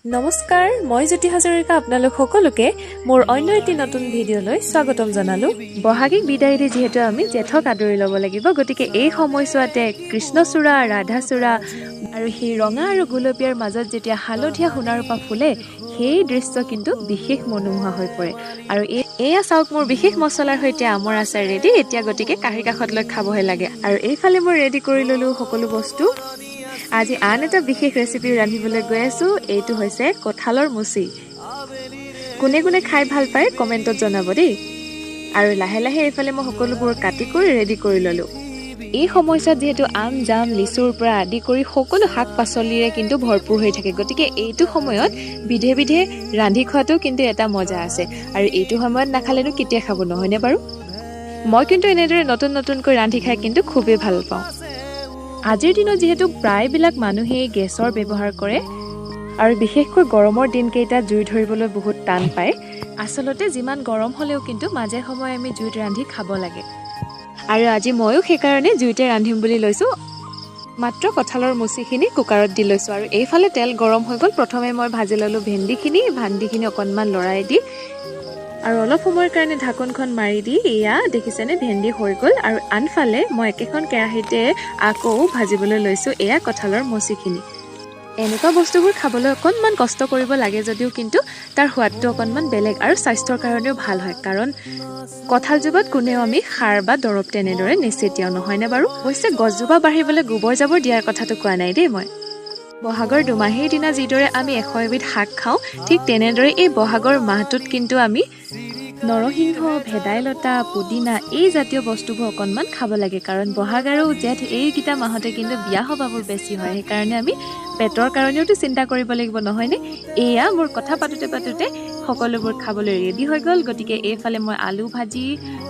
নমস্কাৰ, মই জ্যোতি হাজৰিকা আপোনালোক সকলোকে মোৰ অন্য এটি নতুন ভিডিঅ'লৈ স্বাগতম জনালোঁ। বহাগিক বিদায়ৰে যিহেতু আমি জেঠক আদৰি ল'ব লাগিব, গতিকে এই সময়ছোৱাতে কৃষ্ণচূড়া, ৰাধাচূড়া আৰু সেই ৰঙা আৰু গুলপীয়াৰ মাজত যেতিয়া হালধীয়া সোণাৰুপা ফুলে, সেই দৃশ্য কিন্তু বিশেষ মনোমোহা হৈ পৰে। আৰু এয়া চাওক, মোৰ বিশেষ মছলাৰ সৈতে আমৰ আচাৰ ৰেডি। এতিয়া গতিকে কাঁহী কাষত লৈ খাবহে লাগে। আৰু এইফালে মই ৰেডি কৰি ল'লোঁ সকলো বস্তু। আজি আন এটা বিশেষ ৰেচিপি ৰান্ধিবলৈ গৈ আছোঁ। এইটো হৈছে কঁঠালৰ মুচি। কোনে কোনে খাই ভাল পায় কমেণ্টত জনাব দেই। আৰু লাহে লাহে এইফালে মই সকলোবোৰ কাটি কৰি ৰেডি কৰি ল'লোঁ। এই সময়ছোৱাত যিহেতু আম, জাম, লিচুৰ পৰা আদি কৰি সকলো শাক পাচলিৰে কিন্তু ভৰপূৰ হৈ থাকে, গতিকে এইটো সময়ত বিধে বিধে ৰান্ধি খোৱাটো কিন্তু এটা মজা আছে। আৰু এইটো সময়ত নাখালেনো কেতিয়া খাব, নহয়নে বাৰু? মই কিন্তু এনেদৰে নতুন নতুনকৈ ৰান্ধি খাই কিন্তু খুবেই ভাল পাওঁ। আজিৰ দিনত যিহেতু প্ৰায়বিলাক মানুহেই গেছৰ ব্যৱহাৰ কৰে আৰু বিশেষকৈ গৰমৰ দিনকেইটাত জুই ধৰিবলৈ বহুত টান পায়। আচলতে যিমান গৰম হ'লেও কিন্তু মাজে সময়ে আমি জুইত ৰান্ধি খাব লাগে। আৰু আজি ময়ো সেইকাৰণে জুইতে ৰান্ধিম বুলি লৈছোঁ। মাত্ৰ কঁঠালৰ মুচিখিনি কুকাৰত দি লৈছোঁ। আৰু এইফালে তেল গৰম হৈ গ'ল। প্ৰথমে মই ভাজি ল'লোঁ ভেন্দিখিনি অকণমান লৰাই দি, আৰু অলপ সময়ৰ কাৰণে ঢাকনখন মাৰি দি, এয়া দেখিছেনে ভেন্দি হৈ গ'ল। আৰু আনফালে মই একেখন কেৰাহীতে আকৌ ভাজিবলৈ লৈছোঁ এয়া কঁঠালৰ মুচিখিনি। এনেকুৱা বস্তুবোৰ খাবলৈ অকণমান কষ্ট কৰিব লাগে যদিও কিন্তু তাৰ সোৱাদটো অকণমান বেলেগ আৰু স্বাস্থ্যৰ কাৰণেও ভাল হয়। কাৰণ কঁঠালজোপাত কোনেও আমি সাৰ বা দৰৱ তেনেদৰে নেছেটিয়াও, নহয়নে বাৰু? অৱশ্যে গছজোপা বাঢ়িবলৈ গোবৰ জাবৰ দিয়াৰ কথাটো কোৱা নাই দেই মই। বহাগৰ দুমাহীৰ দিনা যিদৰে আমি 100 এবিধ শাক খাওঁ, ঠিক তেনেদৰে এই বহাগৰ মাহটোত কিন্তু আমি নৰসিংহ, ভেদাইলতা, পুদিনা এই জাতীয় বস্তুবোৰ অকণমান খাব লাগে। কাৰণ বহাগ আৰু জেঠ এইকেইটা মাহতে কিন্তু বিয়া সবাহবোৰ বেছি হয়। সেইকাৰণে আমি পেটৰ কাৰণেওতো চিন্তা কৰিব লাগিব, নহয়নে? এয়া মোৰ কথা পাতোতে পাতোতে সকলোবোৰ খাবলৈ ৰেডি হৈ গ'ল। গতিকে এইফালে মই আলু ভাজি,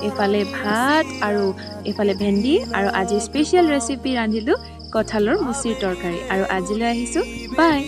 এইফালে ভাত আৰু এইফালে ভেন্দি, আৰু আজি স্পেচিয়েল ৰেচিপি ৰান্ধিলোঁ কঁঠালৰ মুচিৰ তৰকাৰী। আৰু আজিলৈ আহিছোঁ, বাই।